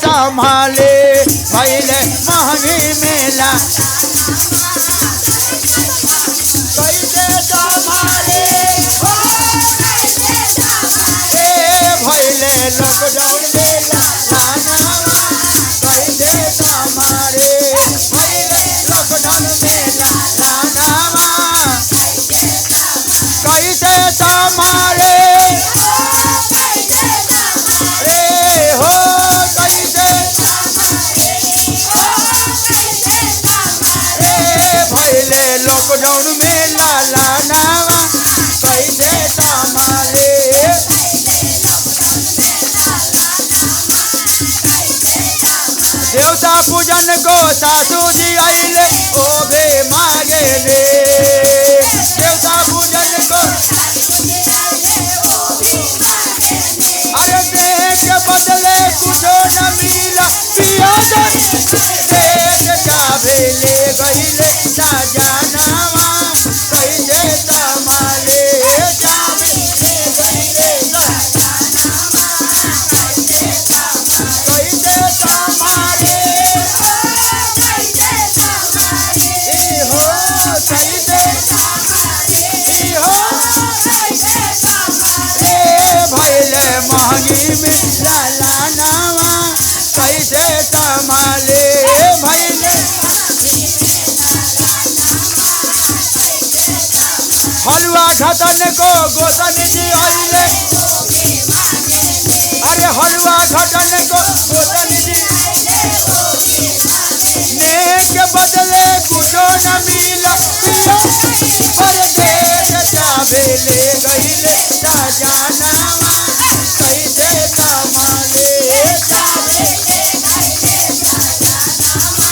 संभाले भैले महंगी मेला कैसे संभाले भैले लॉकडाउन मेला कैसे संभाले भैले लॉकडाउन मेला कैसे संभाले हो कैसे भैले लॉकडाउन में लाला नावा कैसे संभाले देवता पूजन को सासू जी आइले ओ भे मागे ने देवता पूजन को अरे देख बदले कुछ न मिला पिया देख चावे ले गईले सजनावा कैसे संभाले चावे ले गईले सजनावा कैसे संभाले हो कैसे भैले महंगी में लाला नावा कैसे संभाले भैले हलवा घटन को गोतन जी आइले अरे हलवा घटन को गोतन जी नेक बदले कुछ न मिला अरे देख चावे ले गईले सजनावा कैसे संभाले चावे ले गईले सजनावा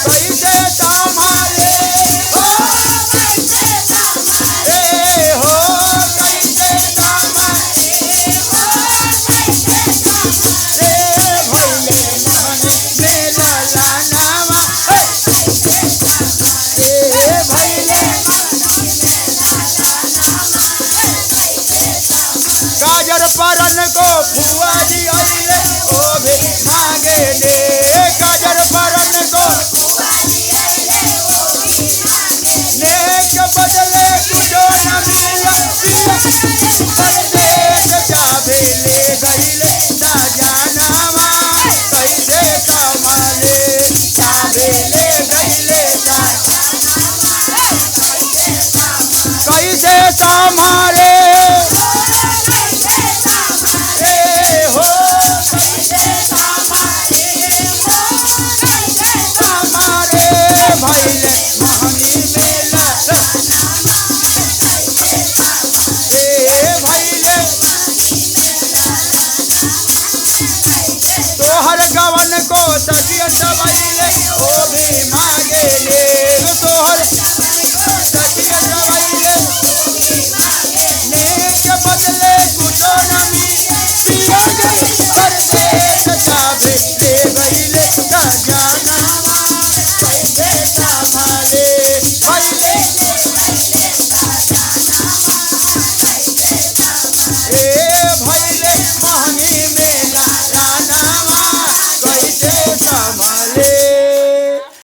कैसे संभाले हो कैसे भैले मेला लानावा काजर परन को फुआ जी आइले ओ भे मागे ने काजर परन को नेक बदले कुछ न मिला देख चावे ले गईले सजनावा कैसे संभाले चावे ले गईले कैसे संभाले हो कैसे संभाले भैले महंगी मेला भैले तोहर गवन को तबियत दबाइले ओ भी मांगे ले तोहर